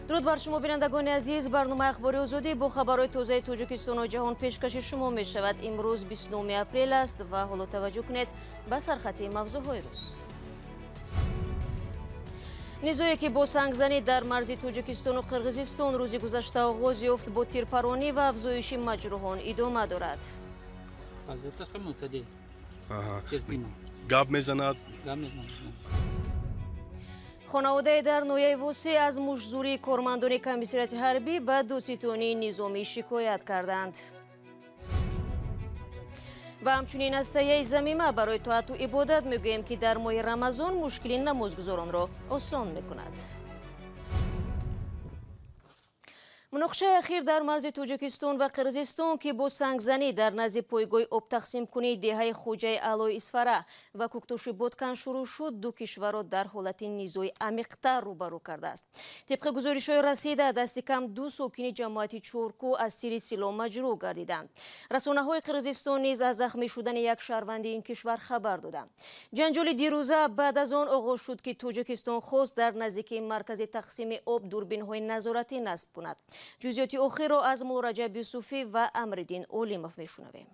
дуруд бар шумо бинандагони азиз, барномаи Ахбори Озодӣ бо хабарҳои тозаи Тоҷикистону ҷаҳон пешкаши шумо мешавад. Имрӯз 29 апрел аст ва ҳоло таваҷҷӯҳ кунед ба сархати мавзӯъҳои рӯз. низое ки бо сангзанӣ дар марзи Тоҷикистону Қирғизистон рӯзи гузашта оғоз ёфт, бо тирпарронӣ ва афзоиши маҷруҳон идома дорад. гап мезанад. хонаводаи дар ноҳияи восеъ аз мушзурии кормандони комиссарияти ҳарбӣ ба додситони низомӣ шикоят карданд. ва ҳамчунин аз таҳияи замима барои тоату ибодат мегӯем ки дар моҳи рамазон мушкили намозгузоронро осон мекунад. муноқишаи ахир дар марзи Тоҷикистон ва Қирғизистон ки бо сангзанӣ дар назди пойгоҳи обтақсимкунӣ деҳаи хоҷаи аълои Исфара ва кӯктоши бодкан шурӯъ шуд, ду кишварро дар ҳолати низои амиқтар рӯбарӯ кардааст. тибқи гузоришҳои расида, дасти кам 2 сокини ҷамоати Чоркӯ аз тири силоҳ маҷрӯҳ гардиданд. расонаҳои Қирғизистон низ аз захмӣ шудани як шаҳрванди ин кишвар хабар доданд. ҷанҷоли дирӯза баъд аз он оғоз шуд ки Тоҷикистон хост дар наздикии маркази тақсими об дурбинҳои назоратӣ насб кунад. ҷузъиёти охирро аз мулораҷаб Юсуфӣ ва Амриддин Олимов мешунавем.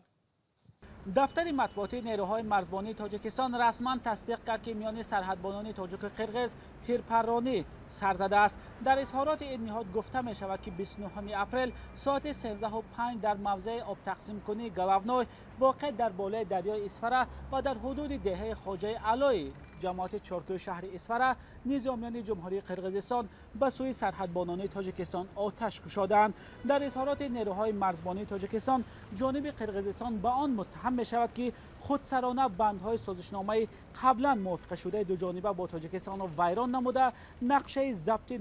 дафтари матбуотии нерӯҳои марзбонии Тоҷикистон расман тасдиқ кард ки миёни сарҳадбонони тоҷику қирғиз тирпарронӣ сар задааст. дар изҳороти ин ниҳод гуфта мешавад ки 29 апрел соати 13:05 дар мавзеи обтақсимкунӣ галавной воқеъ дар болои дарёи Исфара ва дар ҳудуди деҳаи хоҷаи аълои ҷамоати Чоркӯи шаҳри Исфара низомиёни ҷумҳурии Қирғизистон ба сӯи сарҳадбонони Тоҷикистон оташ кушоданд. дар изҳороти нерӯҳои марзбонии Тоҷикистон ҷониби Қирғизистон ба он муттаҳам мешавад ки худсарона бандҳои созишномаи қаблан мувофиқашудаи дуҷониба бо Тоҷикистонро вайрон намуда нақшаи забти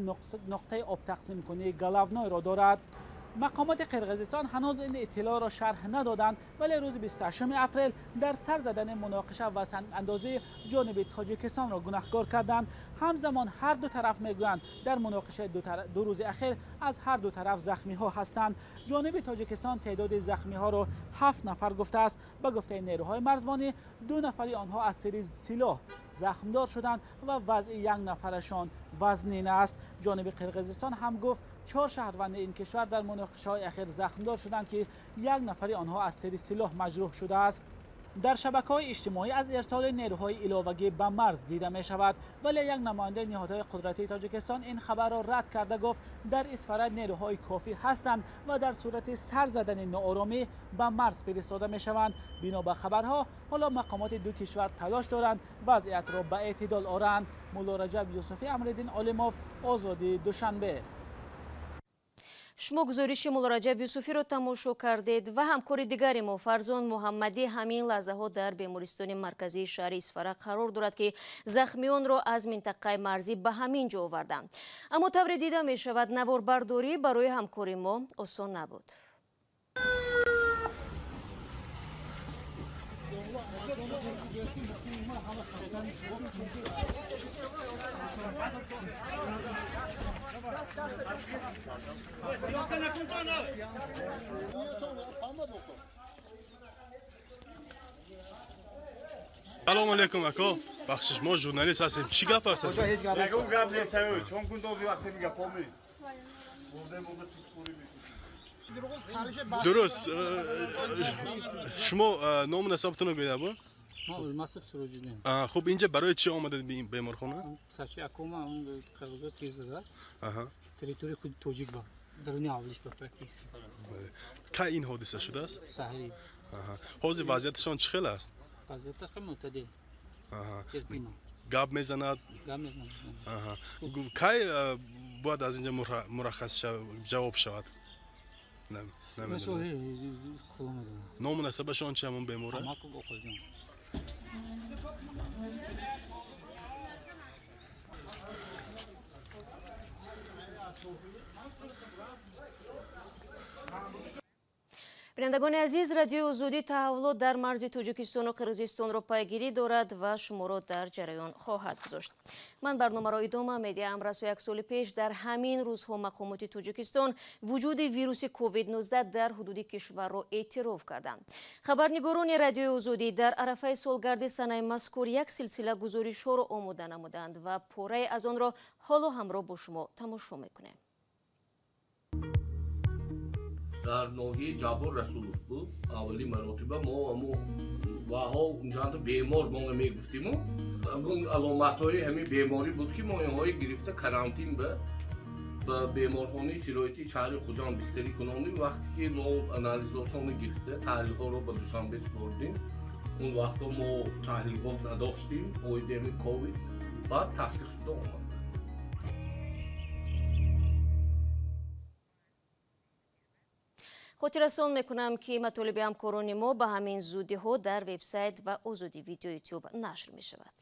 нуқтаи обтақсимкунии галавнойро дорад. мақомоти Қирғизистон ҳанӯз ин иттилоъро шарҳ надоданд, вале рӯзи 28 апрел дар сар задани Муноқиша ва сангандозӣ ҷониби Тоҷикистонро гунаҳкор карданд. ҳамзамон ҳар ду тараф мегӯянд дар муноқишаи ду рӯзи ахир аз ҳар ду тараф захмиҳо ҳастанд. ҷониби Тоҷикистон теъдоди захмиҳоро 7 нафар гуфтааст. ба гуфтаи нерӯҳои марзбонӣ 2 нафари онҳо аз тири силоҳ захмдор шуданд ва вазъи як нафарашон вазнин аст. ҷониби Қирғизистон ҳам гуфт 4 шаҳрванди ин кишвар дар муноқишаҳои ахир захмдор шуданд ки як нафари онҳо аз тири силоҳ маҷрӯҳ шудааст. дар шабакаҳои иҷтимоӣ аз ирсоли нерӯҳои иловагӣ ба марз дида мешавад, вале як намояндаи неҳодҳои қудратии Тоҷикистон ин хабарро рад карда гуфт дар Исфара нерӯҳои кофӣ ҳастанд ва дар сурати сар задани нооромӣ ба марз фиристода мешаванд. бино ба хабарҳо ҳоло мақомоти ду кишвар талош доранд вазъиятро ба эътидол оранд. мулораҷаб Юсуфӣ, Амриддин Олимов, Озодӣ, Душанбе. шумо гузориши мулораҷаб Юсуфиро тамошо кардед ва ҳамкори дигари мо Фарзон Муҳаммадӣ ҳамин лаҳзаҳо дар бемористони марказии шаҳри Исфара қарор дорад ки захмиёнро аз минтақаи марзӣ ба ҳамин ҷо оварданд. аммо тавре дида мешавад наворбардорӣ барои ҳамкори мо осон набуд. салому алейкум ако. Пахши, мо журналист ҳастем. чӣ гап аст? ягон гап нест. чон кунтоби вақте мегапоми. дуруст. шумо ному насабатонро гӯед або? Масуд Суроҷиддин. хуб, инҷа барои чӣ омадед би беморхона? Сачи акома он қарозо тез дадааст. территорияи худи тоҷик ба даруни авлиш ба практически. кай ин ҳодиса шудааст? Саҳри. ҳозир вазъияташон чӣ хел аст? Вазъияташ хеле мӯътадил. гап мезанад? Гап мезанад. кай бояд аз инҷа мураххас ҷавоб шавад? ному насабашон чи ҳамон бемора? Ҳамакуб Оқилҷон. бинандагони азиз, радиои Озодӣ таҳаввулот дар марзи Тоҷикистону Қирғизистонро пайгирӣ дорад ва шуморо дар ҷараён хоҳад гузошт. ман барномаро идома медиҳам. расо як соли пеш дар ҳамин рӯзҳо мақомоти Тоҷикистон вуҷуди вируси COVID-19 дар ҳудуди кишварро эътироф карданд. хабарнигорони радиои Озодӣ дар арафаи солгарди санаи мазкур як силсила гузоришҳоро омода намуданд ва пораи аз онро ҳоло ҳамроҳ бо шумо тамошо мекунем. در ناحیه جبار رسولوف بود. اولی مراتبه ما همو وها اونجا بیمار ما میگفتیم اون علامت‌های همین بیماری بود که ما اینهای گرفته کرانتین به بیمارخانه سرایتی شهر خوجان بستری کنانیم. وقتی که ما انالیزاشون گرفته تحلیل‌ها رو به دوشنبه سپردیم. اون وقتا ما تحلیلات نداشتیم پایدمی کووید بعد تصدیق شده اومد. خاطررسان میکنم که مطالب همکاران ما به همین زودی ها در وبسایت و ازودی ویدیو یوتیوب نشر می شود.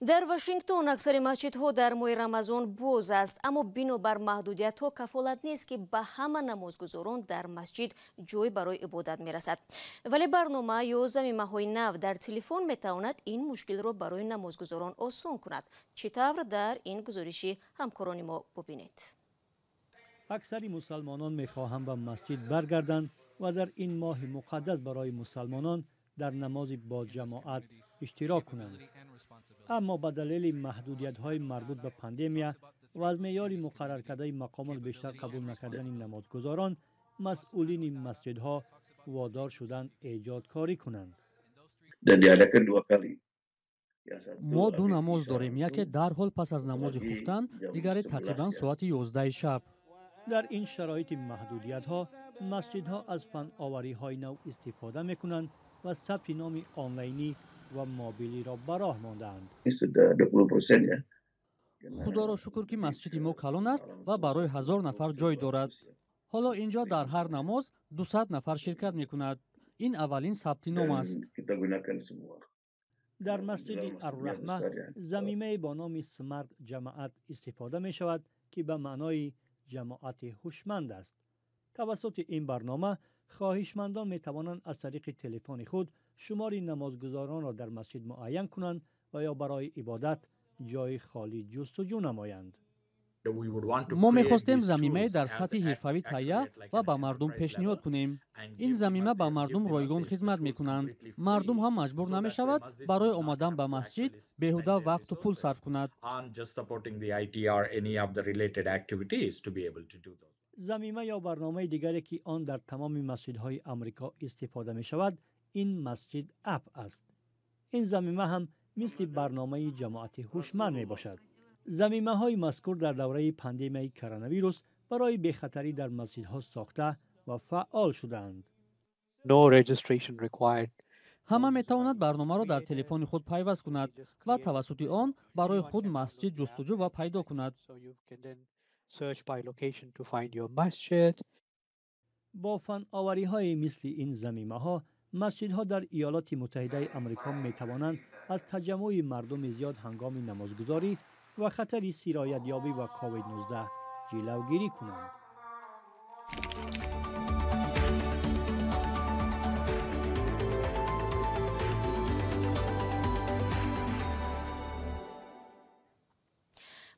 در واشنگتن اکثر مسجدها در ماه رمضان باز است، اما بنابر محدودیت ها کفالت نیست که به همه نمازگزاران در مسجد جای برای عبادت می رسد. ولی برنامه یا ضمیمه های نو در تلفن می تواند این مشکل را برای نمازگزاران آسان کند. چطور در این گزارشی همکاران ما ببینید. اکثر مسلمانان می‌خواهند به مسجد برگردند و در این ماه مقدس برای مسلمانان در نماز با جماعت اشتراک کنند. اما به دلیل محدودیت‌های مربوط به پاندemia و از معیار مقرر کرده مقامات بیشتر قبول نکردن نمازگزاران، مسئولین مسجدها وادار شدند ایجاد کاری کنند. ما دو نماز داریم، یکی در حال پس از نماز خفتن، دیگری تقریبا ساعت 11 شب. در این شرایط محدودیت‌ها، مسجدها از فناوری‌های نو استفاده می‌کنند و ثبت نام آنلاینی و موبیلی را به راه مانده‌اند. خدا را شکر که مسجد ما کلان است و برای 1000 نفر جای دارد. حالا اینجا در هر نماز 200 نفر شرکت می‌کند. این اولین ثبت نام است. در مسجد الرحمه ضمیمه با نام سمارت جماعت استفاده می‌شود که به معنای جماعت هوشمند است. توسط این برنامه خواهشمندان می توانند از طریق تلفن خود شمار نمازگزاران را در مسجد معین کنند و یا برای عبادت جای خالی جستجو نمایند. ما می‌خواستیم ضمیمه در سطح حرفه‌ای تهیه و به مردم پیشنهاد کنیم. این ضمیمه به مردم رایگان خدمت می‌کنند. مردم هم مجبور نمی‌شود برای آمدن به مسجد بیهوده وقت و پول صرف کند. ضمیمه یا برنامه دیگری که آن در تمام مسجدهای آمریکا استفاده می‌شود، این مسجد اپ است. این ضمیمه هم مثل برنامه جماعت هوشمند میباشد. ضمیمه های مذکور در دوره پاندمی کرونا ویروس برای بخطری در مسجدها ساخته و فعال شدند. همه میتواند برنامه را در تلفن خود پیوست کند و توسط آن برای خود مسجد جستجو و پیدا کند. با فناوری های مثل این ضمیمه ها، مسجدها در ایالات متحده آمریکا می توانند از تجمع مردم زیاد هنگام نمازگزاری و خطر سرایت یابی و کووید 19 جلوگیری کنند.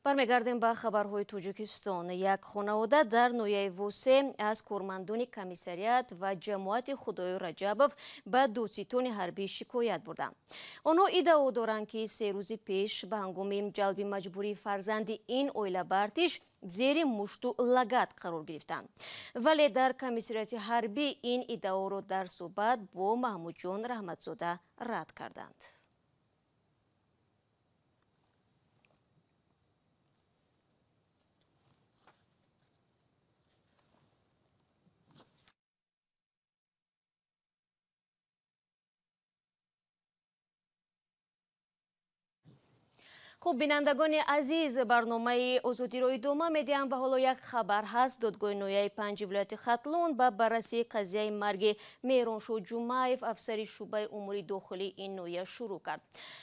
برمیگردیم به خبرهای توجیکستان. یک خانواده در نویه ووسه از کارمندان کمیسریات و جماعت خدای رجبوف به دوستان حربی شکایت بردند. آنها ادعا دارند که 3 روز پیش به هنگام جلب مجبوری فرزند این اویلا برتیش زیر مشت و لگد قرار گرفتند. ولی در کمیسریات حربی این ادعا را در صحبت با محمود جان رحمتزاده رد کردند. خب بینندگان عزیز، برنامه آزادی را ادامه میدیم و حالا یک خبر هست. دادگاه نویه 5 ولایت ختلون با بررسی قضیه مرگ میرانشو جمعیف افسر شعبه امور داخلی این نویه شروع کرد.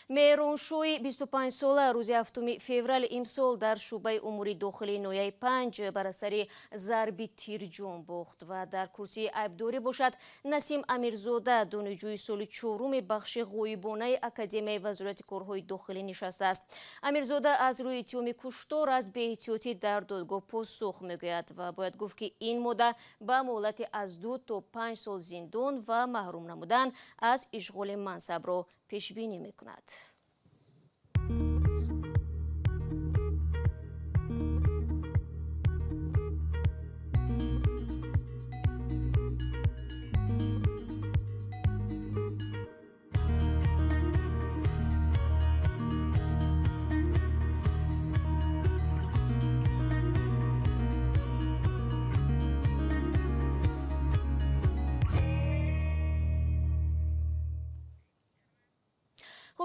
میرانشوی 25 ساله روز 7 فوریه امسال در شعبه امور داخلی نویه 5 بر اثر ضربی تیر جان باخت و در کرسی عیبداری باشد. نسیم امیرزاده دانشجوی سال 4 بخش غایبانه اکادمی وزارت کارهای داخلی نشسته است. امیرزاده از روی اتهام کشتار از بی‌احتیاطی در دادگاه پاسخ میگوید و باید گفت که این مدت به مهلت از 2 تا 5 سال زندان و محروم نمودن از اشغال منصب را پیش بینی میکند.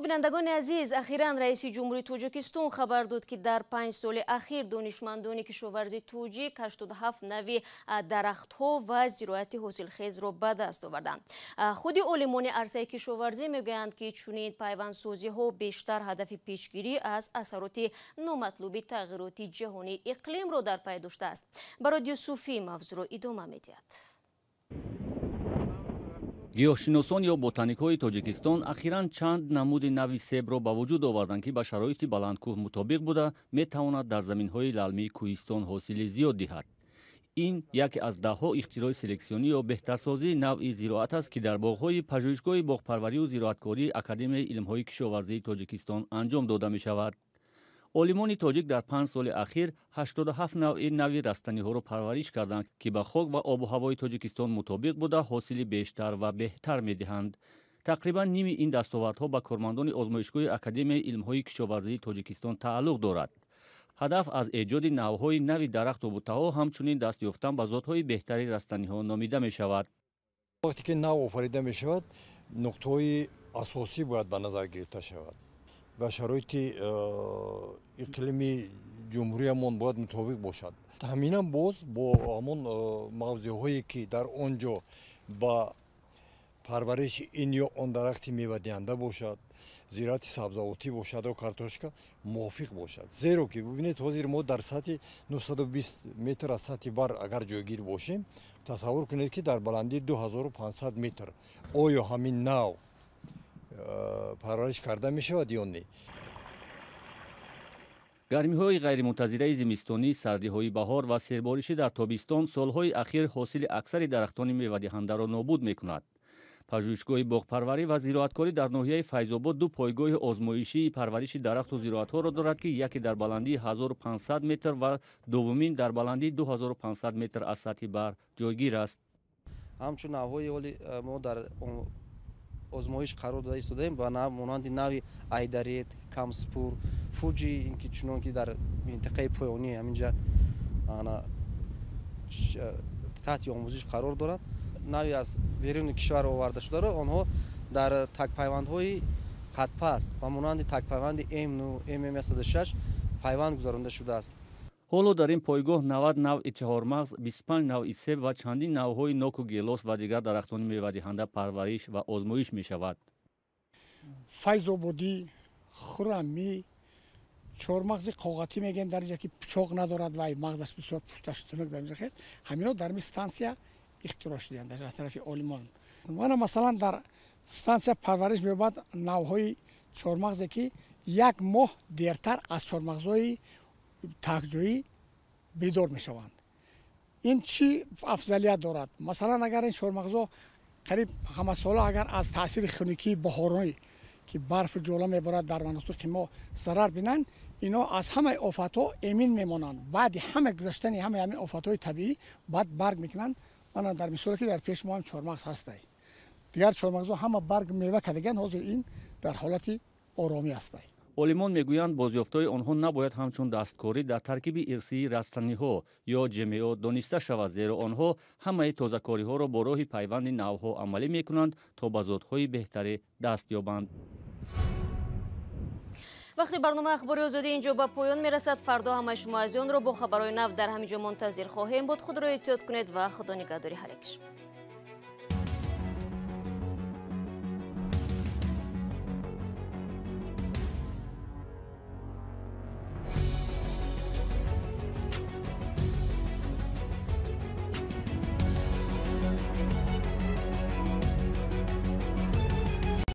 бинандагони азиз, ахиран раиси ҷумҳурии Тоҷикистон хабар дод ки дар 5 соли ахир донишмандони кишоварзи тоҷик 87 нави дарахтҳо ва зироати ҳосилхезро ба даст оварданд. худи олимони арсаи кишоварзӣ мегӯянд ки чунин пайвандсозиҳо бештар ҳадафи пешгирӣ аз асароти номатлуби тағйироти ҷаҳонии иқлимро дар пай доштааст. Ба радио Суфӣ мавзӯро идома медиҳад. гиёҳшиносон ё ботаникҳои Тоҷикистон ахиран чанд намуди нави себро ба вуҷуд оварданд ки ба шароити баландкӯҳ мутобиқ буда метавонад дар заминҳои лалмии кӯҳистон ҳосили зиёд диҳад. ин яке аз даҳҳо ихтирои селексионӣ ё беҳтарсозии навъи зироат аст ки дар боғҳои пажӯҳишгоҳи боғпарварию зироаткории Академияи илмҳои кишоварзии Тоҷикистон анҷом дода мешавад. олимони тоҷик дар 5 соли ахир 87 навъи нави растаниҳоро парвариш карданд ки ба хок ва обу ҳавои Тоҷикистон мутобиқ буда ҳосили бештар ва беҳтар медиҳанд. тақрибан ними ин дастовардҳо ба кормандони озмоишгоҳи Академияи илмҳои кишоварзии Тоҷикистон тааллуқ дорад. ҳадаф аз эҷоди навъҳои нави дарахту буттаҳо ҳамчунин даст ёфтан ба зотҳои беҳтари растаниҳо номида мешавад. вақте ки нав офарида мешавад, нуқтаҳои асосӣ бояд ба назар гирифта шавад. ба шароити иқлими ҷумҳуриямон бояд мутобиқ бошад. таъминан боз бо ҳамон мавзеъҳое ки дар он ҷо ба парвариши ин ё он дарахти мевадиҳанда бошад, зироати сабзавотӣ бошад ё картошка мувофиқ бошад. зеро ки бубинед ҳозир мо дар сатҳи 920 метр аз сатҳи бар агар ҷойгир бошем, тасаввур кунед ки дар баландии 2500 метр оё ҳамин нав парвариш карда мешавад ё не? гармиҳои ғайримунтазираи зимистонӣ, сардиҳои баҳор ва серборишӣ дар тобистон солҳои ахир ҳосили аксари дарахтони мевадиҳандаро нобуд мекунад. пажӯҳишгоҳи боғпарварӣ ва зироаткорӣ дар ноҳияи Файзобод ду пойгоҳи озмоишии парвариши дарахту зироатҳоро дорад ки яке дар баландии 1500 метр ва дуввумин дар баландии 2500 метр аз сатҳи бар ҷойгир аст. ҳамчун навъҳои оли мо дар озмоиш қарор дода истодаем ба монанди нави айдарет, камспур, фуҷи, ин ки чунон ки дар минтақаи поёнӣ ҳаминҷа таҳти омӯзиш қарор доранд. нави аз беруни кишвар оварда шударо онҳо дар тагпайвандҳои қадпаст ба монанди тагпайванди М166 пайванд гузаронда шудааст. ҳоло дар ин пойгоҳ 90 навъи чаҳормағз, 25 навъи себ ва чандин навъҳои ноку гелос ва дигар дарахтони мевадиҳанда парвариш ва озмоиш мешавад. файзободӣ, хӯрамӣ, чаҳормағзи қоғатӣ мегӯем дар инҷа ки пӯчоқ надорад ва мағзаш бисёр пушташтунук дар инҷа хел ҳамино дар ми стансия ихтироъ шудаанд аз тарафи олимон. мана масалан дар стансия парвариш меёбад навъҳои чаҳормағзе ки як моҳ дертар аз чаҳормағзҳои тагҷоӣ бедор мешаванд. ин чӣ афзалият дорад? масалан агар ин чаҳормағзҳо қариб ҳамасола агар аз таъсири хунукии баҳоронӣ ки барфу ҷола меборад дар манотиқи мо зарар бинанд, ино аз ҳамаи офатҳо эмин мемонанд. баъди ҳама гузаштани ҳамаи ҳамин офатҳои табиӣ баъд барг мекунанд. мана дар мисоле ки дар пеш мо ҳам чаҳормағз ҳастай. дигар чаҳормағзҳо ҳама барг мева кардаган, ҳозир ин дар ҳолати оромӣ ҳастай. олимон мегӯянд бозёфтаи онҳо набояд ҳамчун дасткорӣ дар таркиби ирсии растаниҳо ё ҷмо дониста шавад, зеро онҳо ҳамаи тозакориҳоро бо роҳи пайванди навъҳо амалӣ мекунанд то ба зотҳои беҳтаре даст ёбанд. вақти барнома ахбори озодӣ инҷо ба поён мерасад. фардо ҳамаи шумо азёнро бо хабарҳои нав дар ҳамин ҷо мунтазир хоҳем буд. худро эҳтиёт кунед ва худо нигаҳдори ҳар якшон.